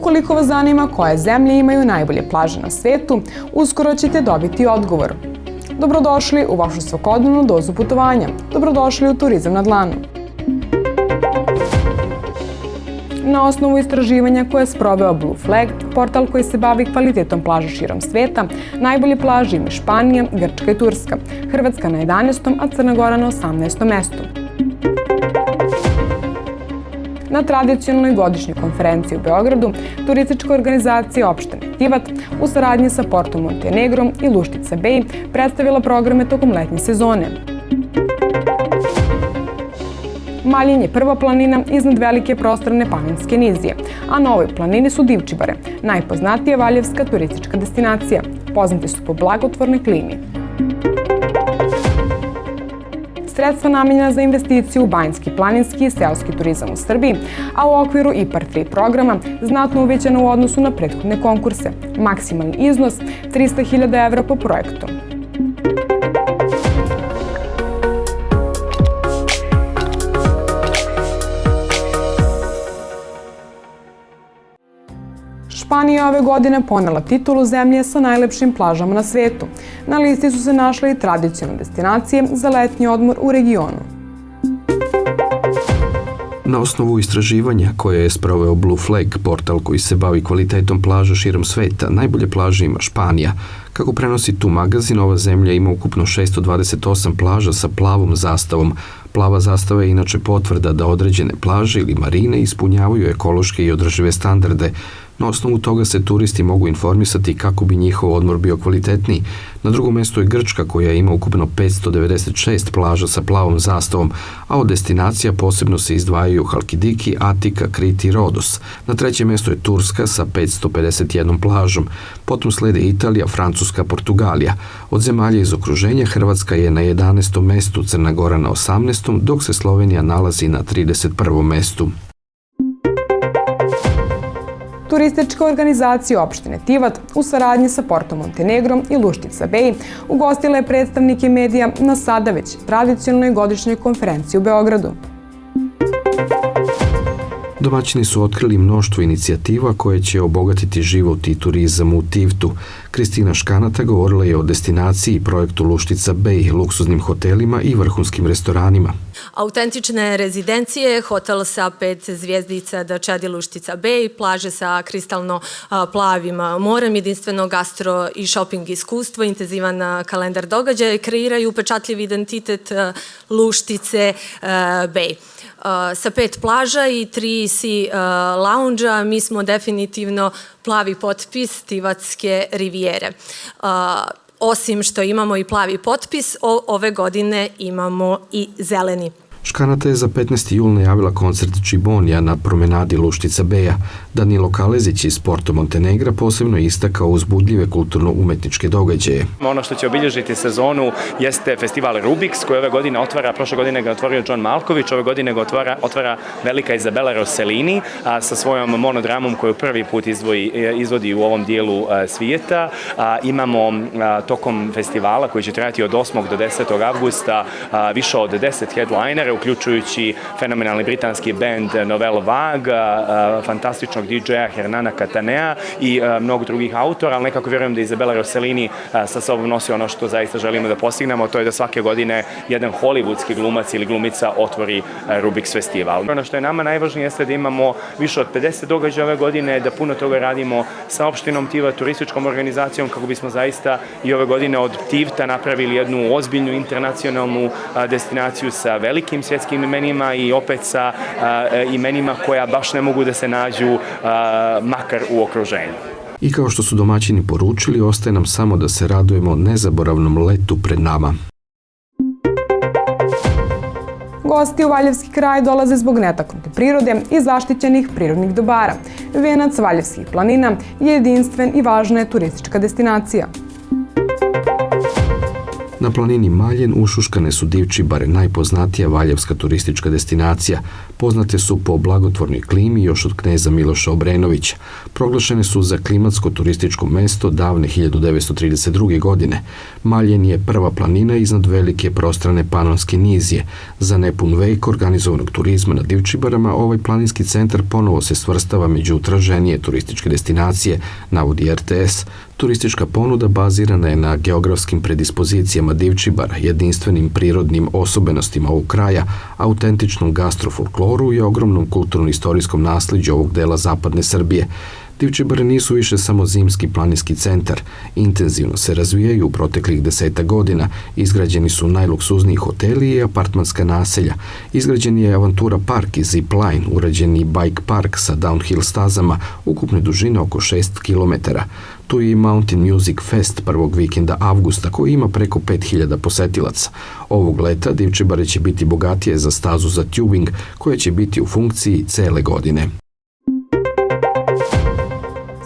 Ukoliko vas zanima koje zemlje imaju najbolje plaže na svetu, uskoro ćete dobiti odgovor. Dobrodošli u vašu svakodnevnu dozu putovanja. Dobrodošli u Turizam na dlanu. Na osnovu istraživanja koje je sproveo Blue Flag, portal koji se bavi kvalitetom plaža širom sveta, najbolje plaže ima Španija, Grčka i Turska, Hrvatska na 11. a Crna Gora na 18. mestu. Na tradicionalnoj godišnjoj konferenciji u Beogradu, turistička organizacija opštine Tivat u saradnji sa Portom Montenegrom i Luštica Bay predstavila programe tokom letnje sezone. Maljen je prva planina iznad velike prostorne Paninske nizije, a na ovoj planini su Divčibare, najpoznatija valjevska turistička destinacija. Poznati su po blagotvornoj klimi. Sredstva namenjena za investiciju u banjski, planinski i seoski turizam u Srbiji, a u okviru IPARD 3 programa znatno uvećana u odnosu na prethodne konkurse. Maksimalni iznos 300.000 evra po projektu. Španija ove godine ponela titulu zemlje sa najlepšim plažama na svetu. Na listi su se našle i tradicionalne destinacije za letnji odmor u regionu. Na osnovu istraživanja koje je sproveo Blue Flag, portal koji se bavi kvalitetom plaža širom sveta, najbolje plaže ima Španija. Kako prenosi Tu magazin, ova zemlja ima ukupno 628 plaža sa plavom zastavom. Plava zastava je inače potvrda da određene plaže ili marine ispunjavaju ekološke i održive standarde. Na osnovu toga se turisti mogu informisati kako bi njihov odmor bio kvalitetniji. Na drugom mestu je Grčka koja ima ukupno 596 plaža sa plavom zastavom, a od destinacija posebno se izdvajaju Halkidiki, Atika, Krit i Rodos. Na trećem mestu je Turska sa 551 plažom. Potom slede Italija, Francuska, Portugalija. Od zemalja iz okruženja Hrvatska je na 11. mestu, Crna Gora na 18. dok se Slovenija nalazi na 31. mestu. Turistička organizacija opštine Tivat u saradnji sa Portom Montenegrom i Luštica Bay ugostila je predstavnike medija na sada već tradicionalnoj godišnjoj konferenciji u Beogradu. Domaćini su otkrili mnoštvo inicijativa koje će obogatiti život i turizam u Tivtu. Kristina Škanata govorila je o destinaciji i projektu Luštica Bay, luksuznim hotelima i vrhunskim restoranima. Autentične rezidencije, hotel sa 5 zvjezdica da čadi Luštica Bay, plaže sa kristalno plavim morem, jedinstveno gastro i shopping iskustvo, intenzivan kalendar događaja kreiraju upečatljiv identitet Luštice Bay. Sa 5 plaža i 3 sea lounge-a mi smo definitivno plavi potpis Tivatske rivijere. Osim što imamo i plavi potpis, ove godine imamo i zeleni. Škanata je za 15. jul najavila koncert Čibonija na promenadi Luštica Beja. Danilo Kalezić iz Porto Montenegra posebno je istakao uzbudljive kulturno-umetničke događaje. Ono što će obilježiti sezonu jeste festival Rubiks koji ove godine otvara, prošle godine ga otvorio John Malković, ove godine ga otvara velika Izabela Rossellini sa svojom monodramom koju prvi put izvodi u ovom dijelu svijeta. Imamo tokom festivala koji će trajati od 8. do 10. avgusta više od 10 headlinera, uključujući fenomenalni britanski band Novel Vague, fantastičnog DJ-a Hernana Catanea i mnogo drugih autora, ali nekako vjerujem da Izabela Rossellini sa sobom nosi ono što zaista želimo da postignemo, to je da svake godine jedan hollywoodski glumac ili glumica otvori Rubiks festival. Ono što je nama najvažnije jeste da imamo više od 50 događaja ove godine, da puno toga radimo sa opštinom Tivat, turističkom organizacijom, kako bismo zaista i ove godine od Tivta napravili jednu ozbiljnu internacionalnu destinaciju sa velikim svjetskim imenima i opet sa imenima koja baš ne mogu da se nađu makar u okruženju. I kao što su domaćini poručili, ostaje nam samo da se radujemo nezaboravnom letu pred nama. Gosti u Valjevski kraj dolaze zbog netaknute prirode i zaštićenih prirodnih dobara. Venac Valjevskih planina je jedinstven i važna je turistička destinacija. Na planini Maljen ušuškane su Divčibare, najpoznatija valjevska turistička destinacija. Poznate su po blagotvornoj klimi još od kneza Miloša Obrenovića. Proglašene su za klimatsko turističko mesto davne 1932. godine. Maljen je prva planina iznad velike prostrane Panonske nizije. Za nepun vek organizovanog turizma na Divčibarama ovaj planinski centar ponovo se svrstava među traženije turističke destinacije, navodi RTS. Turistička ponuda bazirana je na geografskim predispozicijama Divčibara, jedinstvenim prirodnim osobenostima ovog kraja, autentičnom gastrofolkloru i ogromnom kulturno-istorijskom nasliđu ovog dela zapadne Srbije. Divčibare nisu više samo zimski planinski centar. Intenzivno se razvijaju u proteklih 10 godina. Izgrađeni su najluksuzniji hoteli i apartmanska naselja. Izgrađen je Avantura park i zip line, urađeni bike park sa downhill stazama ukupne dužine oko 6 km. Tu je i Mountain Music Fest prvog vikenda avgusta koji ima preko 5000 posetilaca. Ovog leta Divčibare će biti bogatije za stazu za tubing koja će biti u funkciji cele godine.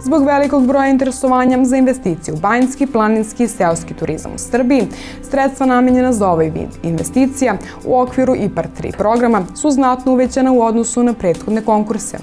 Zbog velikog broja interesovanja za investiciju u banjski, planinski i seoski turizam u Srbiji, sredstva namenjena za ovaj vid investicija u okviru IPARD 3 programa su znatno uvećana u odnosu na prethodne konkurse.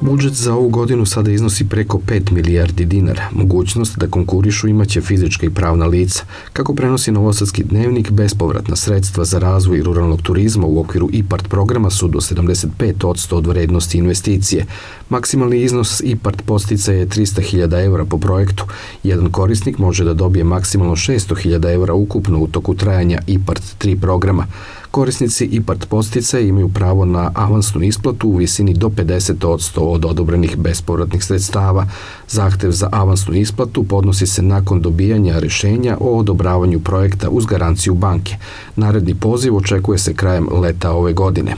Budžet za ovu godinu sada iznosi preko 5 milijardi dinara. Mogućnost da konkurišu imaće fizička i pravna lica. Kako prenosi Novosadski dnevnik, bespovratna sredstva za razvoj ruralnog turizma u okviru IPARD programa su do 75% od vrednosti investicije. Maksimalni iznos IPARD podsticaja je 300.000 evra po projektu. Jedan korisnik može da dobije maksimalno 600.000 evra ukupno u toku trajanja IPARD 3 programa. Korisnici IPARD podsticaja imaju pravo na avansnu isplatu u visini do 50% od odobrenih bespovratnih sredstava. Zahtev za avansnu isplatu podnosi se nakon dobijanja rešenja o odobravanju projekta uz garanciju banke. Naredni poziv očekuje se krajem leta ove godine.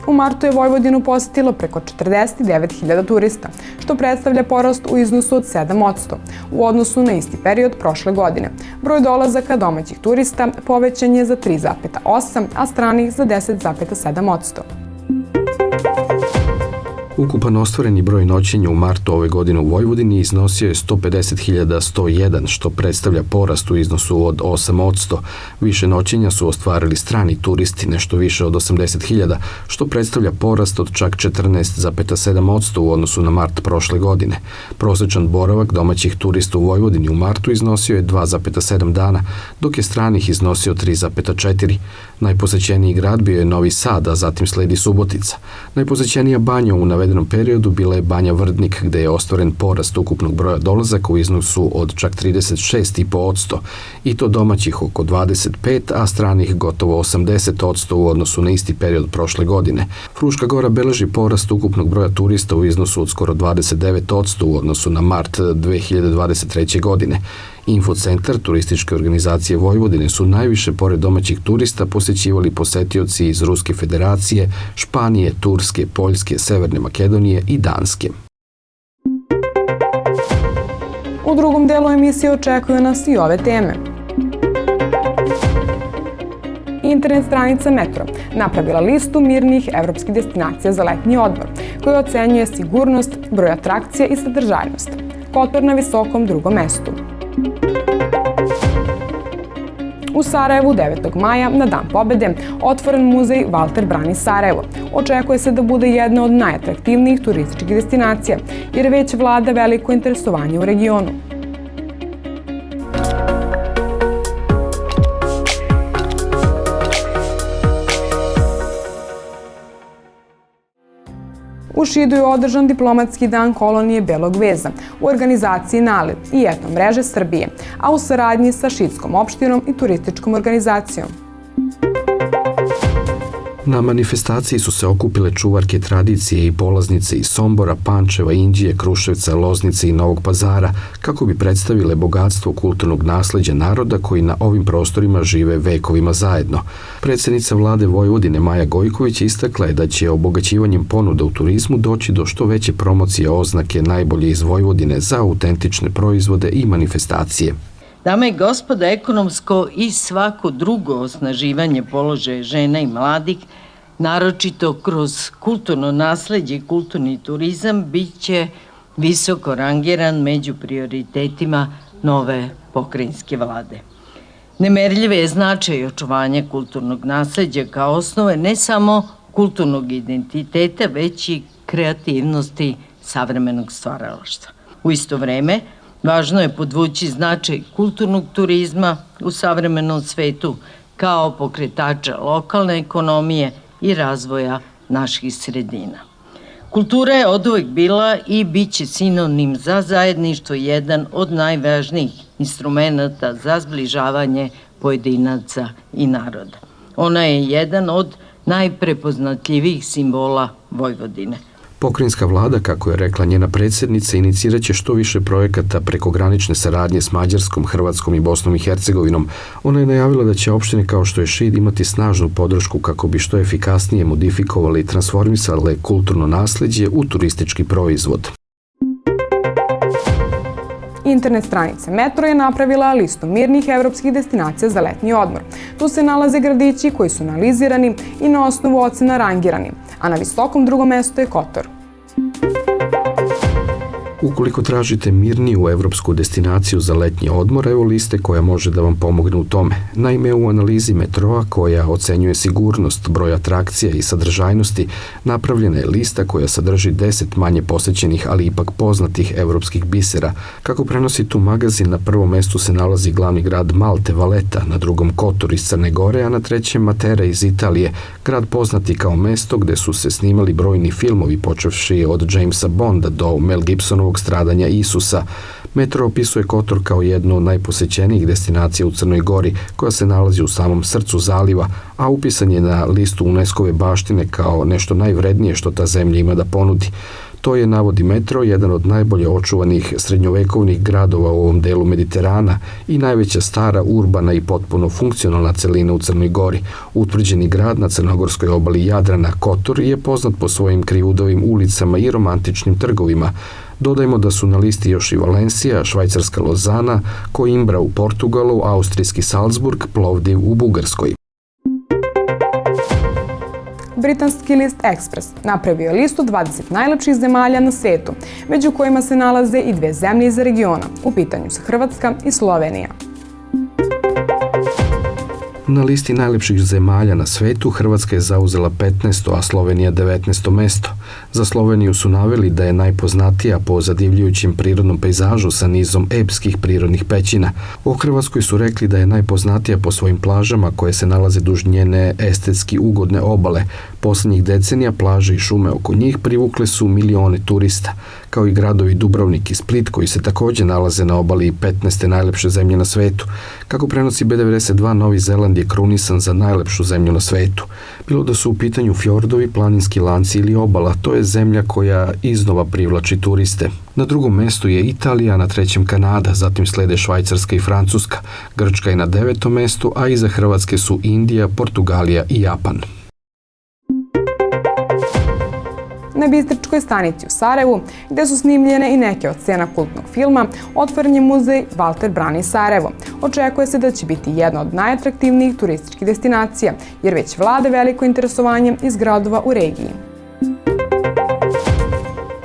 U martu je Vojvodinu posetilo preko 49.000 turista, što predstavlja porast u iznosu od 7% u odnosu na isti period prošle godine. Broj dolazaka domaćih turista povećan je za 3,8%, a stranih za 10,7%. Ukupan ostvareni broj noćenja u martu ove godine u Vojvodini iznosio je 150.101, što predstavlja porast u iznosu od 8%. Više noćenja su ostvarili strani turisti, nešto više od 80.000, što predstavlja porast od čak 14,7% u odnosu na mart prošle godine. Prosečan boravak domaćih turista u Vojvodini u martu iznosio je 2,7 dana, dok je stranih iznosio 3,4. Najposećeniji grad bio je Novi Sad, a zatim sledi Subotica. Najposećenija banja u navedenom periodu bila je Banja Vrdnik, gde je ostvaren porast ukupnog broja dolazaka u iznosu od čak 36,5%, i to domaćih oko 25%, a stranih gotovo 80% u odnosu na isti period prošle godine. Fruška Gora beleži porast ukupnog broja turista u iznosu od skoro 29% u odnosu na mart 2023. godine. Infocentar turističke organizacije Vojvodine su najviše pored domaćih turista posećivali posetioci iz Ruske federacije, Španije, Turske, Poljske, Severne Makedonije i Danske. U drugom delu emisije očekuju nas i ove teme. Internet stranica Metro napravila listu mirnih evropskih destinacija za letnji odmor, koja ocenjuje sigurnost, broj atrakcija i sadržajnost. Kotor na visokom drugom mestu. U Sarajevu 9. maja, na Dan pobede, otvoren muzej Valter Brani Sarajevo. Očekuje se da bude jedna od najatraktivnijih turističkih destinacija, jer već vlada veliko interesovanje u regionu. U Šidu je održan diplomatski dan kolonije Belog veza u organizaciji NALED i Etno mreže Srbije, a u saradnji sa Šidskom opštinom i turističkom organizacijom. Na manifestaciji su se okupile čuvarke tradicije i polaznice iz Sombora, Pančeva, Inđije, Kruševca, Loznice i Novog Pazara kako bi predstavile bogatstvo kulturnog nasleđa naroda koji na ovim prostorima žive vekovima zajedno. Predsednica vlade Vojvodine Maja Gojković istakla je da će obogaćivanjem ponuda u turizmu doći do što veće promocije oznake najbolje iz Vojvodine za autentične proizvode i manifestacije. Dame i gospodo, ekonomsko i svako drugo osnaživanje položaja žena i mladih, naročito kroz kulturno nasleđe i kulturni turizam, bit će visoko rangiran među prioritetima nove pokrajinske vlade. Nemerljiv je značaj očuvanja kulturnog nasleđa kao osnove ne samo kulturnog identiteta, već i kreativnosti savremenog stvaralaštva. U isto vreme, važno je podvući značaj kulturnog turizma u savremenom svetu kao pokretača lokalne ekonomije i razvoja naših sredina. Kultura je oduvek bila i bit će sinonim za zajedništvo, jedan od najvažnijih instrumenta za zbližavanje pojedinaca i naroda. Ona je jedan od najprepoznatljivijih simbola Vojvodine. Pokrajinska vlada, kako je rekla njena predsjednica, inicirat će što više projekata prekogranične saradnje s Mađarskom, Hrvatskom i Bosnom i Hercegovinom. Ona je najavila da će opštine kao što je Šid imati snažnu podršku kako bi što efikasnije modifikovali i transformisale kulturno nasleđe u turistički proizvod. Internet stranica Metro je napravila listu mirnih evropskih destinacija za letnji odmor. Tu se nalaze gradići koji su analizirani i na osnovu ocena rangirani, a na visokom drugom mestu je Kotor. Ukoliko tražite mirniju evropsku destinaciju za letnji odmor, evo liste koja može da vam pomogne u tome. Naime, u analizi Metroa, koja ocenjuje sigurnost, broj atrakcija i sadržajnosti, napravljena je lista koja sadrži 10 manje posećenih, ali ipak poznatih evropskih bisera. Kako prenosi tu magazin, na prvom mestu se nalazi glavni grad Malte, Valeta, na drugom Kotor iz Crne Gore, a na trećem Matera iz Italije, grad poznati kao mesto gde su se snimali brojni filmovi, počevši od Jamesa Bonda do Mel Gibsonovog Stradanja Isusa. Metro opisuje Kotor kao jednu od najposećenijih destinacija u Crnoj Gori, koja se nalazi u samom srcu zaliva, a upisan je na listu UNESCO-ve baštine kao nešto najvrednije što ta zemlja ima da ponudi. To je, navodi Metro, jedan od najbolje očuvanih srednjovekovnih gradova u ovom delu Mediterana i najveća stara, urbana i potpuno funkcionalna celina u Crnoj Gori. Utvrđeni grad na crnogorskoj obali Jadrana, Kotor, je poznat po svojim krivudovim ulicama i romantičnim trgovima. Dodajmo da su na listi još i Valencija, švajcarska Lozana, Koimbra u Portugalu, austrijski Salzburg, Plovdiv u Bugarskoj. Britanski list Express napravio je listu 20 najlepših zemalja na svetu, među kojima se nalaze i 2 zemlje iz regiona. U pitanju su Hrvatska i Slovenija. Na listi najlepših zemalja na svetu Hrvatska je zauzela 15. a Slovenija 19. mesto. Za Sloveniju su naveli da je najpoznatija po zadivljujućem prirodnom pejzažu sa nizom epskih prirodnih pećina. O Hrvatskoj su rekli da je najpoznatija po svojim plažama koje se nalaze duž njene estetski ugodne obale. Poslednjih decenija plaže i šume oko njih privukle su milione turista, kao i gradovi Dubrovnik i Split koji se takođe nalaze na obali 15. najlepše zemlje na svetu. Kako prenosi B92, Novi Zeland je krunisan za najlepšu zemlju na svetu. Bilo da su u pitanju fjordovi, planinski lanci ili obala, to je zemlja koja iznova privlači turiste. Na drugom mestu je Italija, na trećem Kanada, zatim slede Švajcarska i Francuska. Grčka je na 9. mestu, a iza Hrvatske su Indija, Portugalija i Japan. Na Bistričkoj stanici u Sarajevu, gde su snimljene i neke od scena kultnog filma, otvoren je muzej Valter brani Sarajevo. Očekuje se da će biti jedna od najatraktivnijih turističkih destinacija, jer već vlada veliko interesovanje iz gradova u regiji.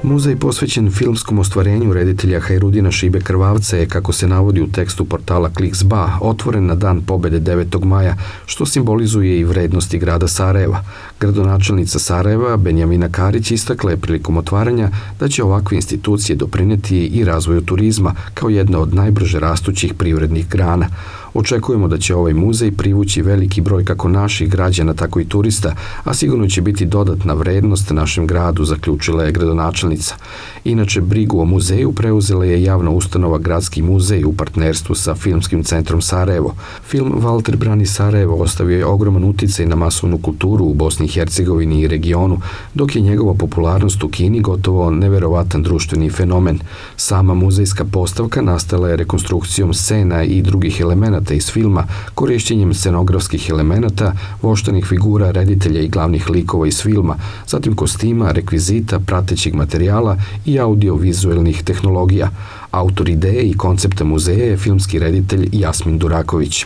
Muzej posvećen filmskom ostvarenju reditelja Hajrudina Šibe Krvavca je, kako se navodi u tekstu portala Kliks.ba, otvoren na dan pobede 9. maja, što simbolizuje i vrednosti grada Sarajeva. Gradonačelnica Sarajeva, Benjamina Karić, istakla je prilikom otvaranja da će ovakve institucije doprineti i razvoju turizma kao jedna od najbrže rastućih privrednih grana. Očekujemo da će ovaj muzej privući veliki broj kako naših građana, tako i turista, a sigurno će biti dodatna vrednost našem gradu, zaključila je gradonačelnica. Inače, brigu o muzeju preuzela je javna ustanova Gradski muzej u partnerstvu sa Filmskim centrom Sarajevo. Film Valter brani Sarajevo ostavio je ogroman uticaj na masovnu kulturu u Bosni i Hercegovini i regionu, dok je njegova popularnost u Kini gotovo neverovatan društveni fenomen. Sama muzejska postavka nastala je rekonstrukcijom scena i drugih elemenata iz filma, korišćenjem scenografskih elemenata, voštanih figura reditelja i glavnih likova iz filma, zatim kostima, rekvizita, pratećeg materijala i audiovizualnih tehnologija. Autor ideje i koncepta muzeja je filmski reditelj Jasmin Duraković.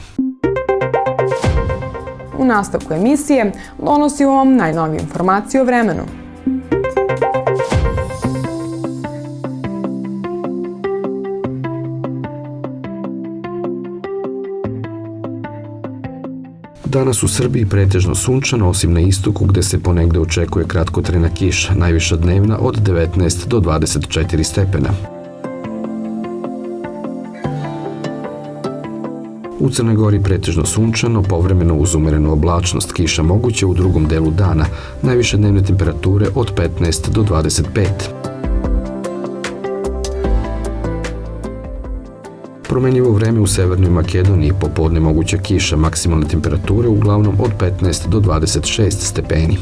U nastavku emisije donosimo vam najnovije informacije o vremenu. Danas u Srbiji pretežno sunčano, osim na istoku gde se ponegde očekuje kratkotrajna kiša, najviša dnevna od 19 do 24 stepena. U Crnoj Gori pretežno sunčano, povremeno uz umerenu oblačnost, kiša moguća u drugom delu dana, najviše dnevne temperature od 15 do 25. Promenljivo vreme u Severnoj Makedoniji, popodne moguća kiša, maksimalne temperature uglavnom od 15 do 26 stepeni.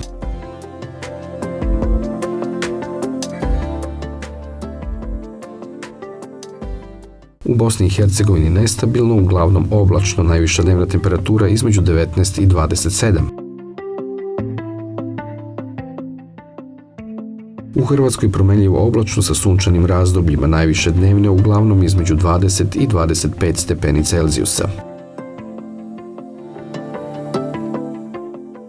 U Bosni i Hercegovini nestabilno, uglavnom oblačno, najviša dnevna temperatura između 19 i 27. U Hrvatskoj promenljivo oblačno sa sunčanim razdobljima, najviše dnevne uglavnom između 20 i 25 stepeni Celzijusa.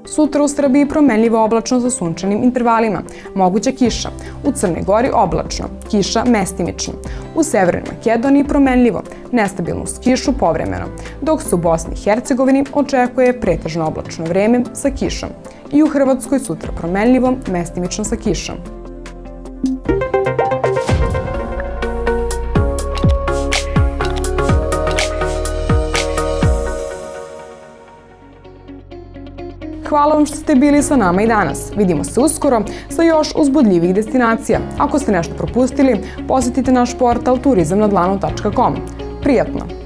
Sutra u Srbiji promenljivo oblačno sa sunčanim intervalima. Moguća kiša. U Crnoj Gori oblačno. Kiša mestimično. U Severnoj Makedoniji promenljivo. Nestabilno uz kišu povremeno. Dok se u Bosni i Hercegovini očekuje pretežno oblačno vreme sa kišom. I u Hrvatskoj sutra promenljivo, mestimično sa kišom. Hvala vam što ste bili sa nama i danas. Vidimo se uskoro sa još uzbudljivih destinacija. Ako ste nešto propustili, posetite naš portal turizamnadlanu.com. Prijatno!